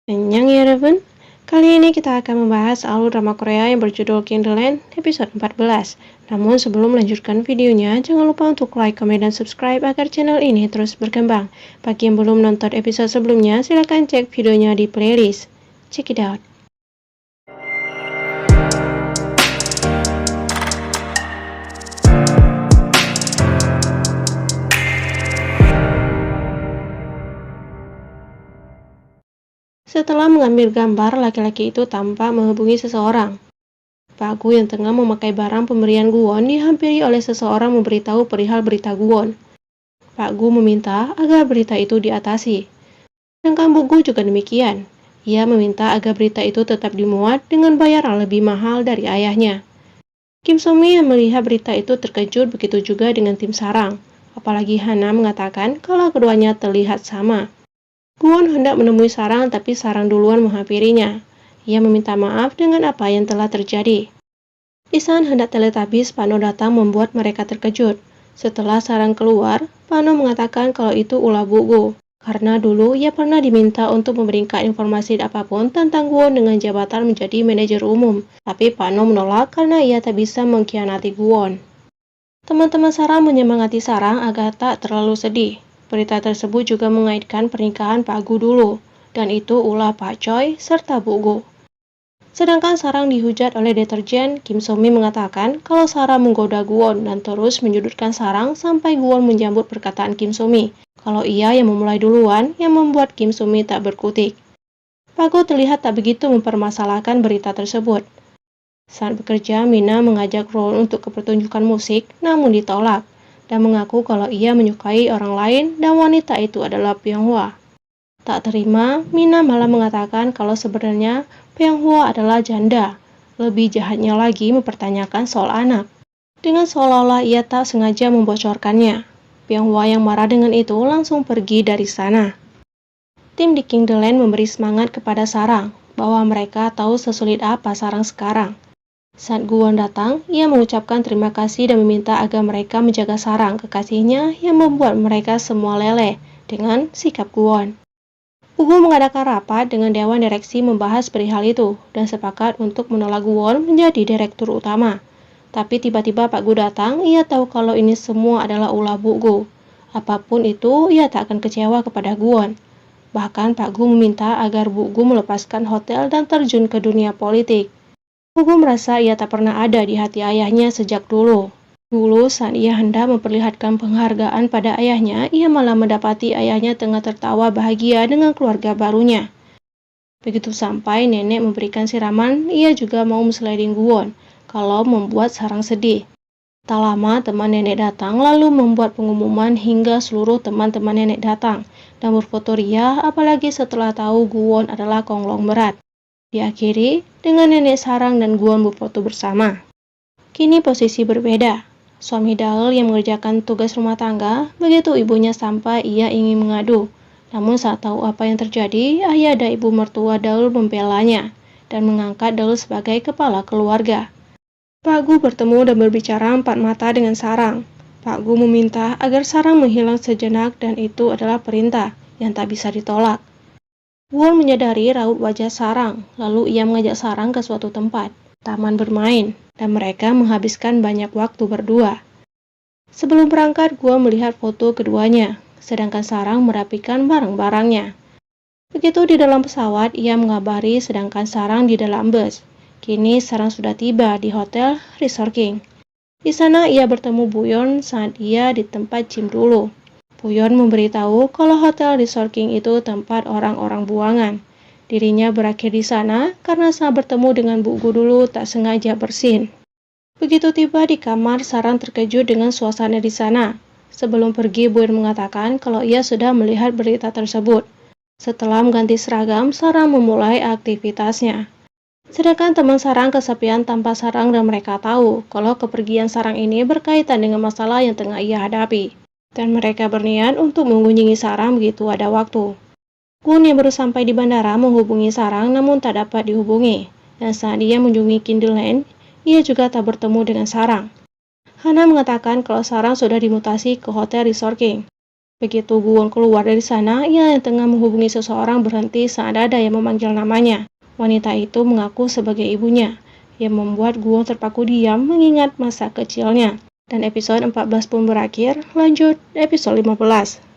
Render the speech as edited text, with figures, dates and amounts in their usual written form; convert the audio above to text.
Annyeong ya Raven. Kali ini kita akan membahas alur drama Korea yang berjudul Kindleland episode 14. Namun sebelum melanjutkan videonya, jangan lupa untuk like, komen, dan subscribe agar channel ini terus berkembang. Bagi yang belum nonton episode sebelumnya, silahkan cek videonya di playlist. Check it out. Setelah mengambil gambar laki-laki itu tanpa menghubungi seseorang, Pak Gu yang tengah memakai barang pemberian Guwon dihampiri oleh seseorang memberitahu perihal berita Guwon. Pak Gu meminta agar berita itu diatasi. Sedangkan Bu Gu juga demikian. Ia meminta agar berita itu tetap dimuat dengan bayaran lebih mahal dari ayahnya. Kim So-mi yang melihat berita itu terkejut, begitu juga dengan tim sarang. Apalagi Hana mengatakan kalau keduanya terlihat sama. Guwon hendak menemui sarang, tapi sarang duluan menghampirinya. Ia meminta maaf dengan apa yang telah terjadi. Isan hendak teletabis Pano datang membuat mereka terkejut. Setelah sarang keluar, Pano mengatakan kalau itu ulah Bu Gu. Karena dulu ia pernah diminta untuk memberikan informasi apapun tentang Guwon dengan jabatan menjadi manajer umum. Tapi Pano menolak karena ia tak bisa mengkhianati Guwon. Teman-teman sarang menyemangati sarang agar tak terlalu sedih. Berita tersebut juga mengaitkan pernikahan Pak Gu dulu, dan itu ulah Pak Choi serta Bu Gu. Sedangkan sarang dihujat oleh deterjen, Kim So-mi mengatakan kalau sarang menggoda Guwon dan terus menyudutkan sarang sampai Guwon menyambut perkataan Kim So-mi. Kalau ia yang memulai duluan yang membuat Kim So-mi tak berkutik. Pak Gu terlihat tak begitu mempermasalahkan berita tersebut. Saat bekerja, Mina mengajak Ron untuk ke pertunjukan musik, namun ditolak, dan mengaku kalau ia menyukai orang lain dan wanita itu adalah Pyonghwa. Tak terima, Mina malah mengatakan kalau sebenarnya Pyonghwa adalah janda. Lebih jahatnya lagi mempertanyakan soal anak. Dengan seolah-olah ia tak sengaja membocorkannya. Pyonghwa yang marah dengan itu langsung pergi dari sana. Tim di Kindleland memberi semangat kepada sarang, bahwa mereka tahu sesulit apa sarang sekarang. Saat Guwon datang, ia mengucapkan terima kasih dan meminta agar mereka menjaga sarang kekasihnya yang membuat mereka semua leleh dengan sikap Guwon. Bu Gu mengadakan rapat dengan Dewan Direksi membahas perihal itu dan sepakat untuk menolak Guwon menjadi direktur utama. Tapi tiba-tiba Pak Gu datang, ia tahu kalau ini semua adalah ulah Bu Gu. Apapun itu, ia tak akan kecewa kepada Guwon. Bahkan Pak Gu meminta agar Bu Gu melepaskan hotel dan terjun ke dunia politik. Bu Gu merasa ia tak pernah ada di hati ayahnya sejak dulu. Dulu saat ia hendak memperlihatkan penghargaan pada ayahnya, ia malah mendapati ayahnya tengah tertawa bahagia dengan keluarga barunya. Begitu sampai nenek memberikan siraman, ia juga mau sliding Guwon, kalau membuat sarang sedih. Tak lama teman nenek datang lalu membuat pengumuman hingga seluruh teman-teman nenek datang dan berfoto ria, apalagi setelah tahu Guwon adalah konglomerat. Diakhiri dengan nenek sarang dan Guwon berfoto bersama. Kini posisi berbeda. Suami Daul yang mengerjakan tugas rumah tangga, begitu ibunya sampai ia ingin mengadu. Namun saat tahu apa yang terjadi, ayah dan ibu mertua Daul membelanya dan mengangkat Daul sebagai kepala keluarga. Pak Gu bertemu dan berbicara empat mata dengan sarang. Pak Gu meminta agar sarang menghilang sejenak dan itu adalah perintah yang tak bisa ditolak. Guwon menyadari raut wajah sarang, lalu ia mengajak sarang ke suatu tempat, taman bermain, dan mereka menghabiskan banyak waktu berdua. Sebelum berangkat, Guwon melihat foto keduanya, sedangkan sarang merapikan barang-barangnya. Begitu di dalam pesawat, ia mengabari sedangkan sarang di dalam bus. Kini sarang sudah tiba di hotel Resort King. Di sana ia bertemu Buyeon saat ia di tempat gym dulu. Buyeon memberitahu kalau hotel Resort King itu tempat orang-orang buangan. Dirinya berakhir di sana karena saat bertemu dengan Bu Gu dulu tak sengaja bersin. Begitu tiba di kamar, sarang terkejut dengan suasana di sana. Sebelum pergi, Buyeon mengatakan kalau ia sudah melihat berita tersebut. Setelah mengganti seragam, sarang memulai aktivitasnya. Sedangkan teman sarang kesepian tanpa sarang dan mereka tahu kalau kepergian sarang ini berkaitan dengan masalah yang tengah ia hadapi. Dan mereka berniat untuk mengunjungi sarang begitu ada waktu. Gun yang baru sampai di bandara menghubungi sarang namun tak dapat dihubungi. Dan saat ia mengunjungi Kindleland, ia juga tak bertemu dengan sarang. Hana mengatakan kalau sarang sudah dimutasi ke hotel Resort King. Begitu Guwon keluar dari sana, ia yang tengah menghubungi seseorang berhenti saat ada yang memanggil namanya. Wanita itu mengaku sebagai ibunya, yang membuat Guwon terpaku diam mengingat masa kecilnya. Dan episode 14 pun berakhir, lanjut episode 15.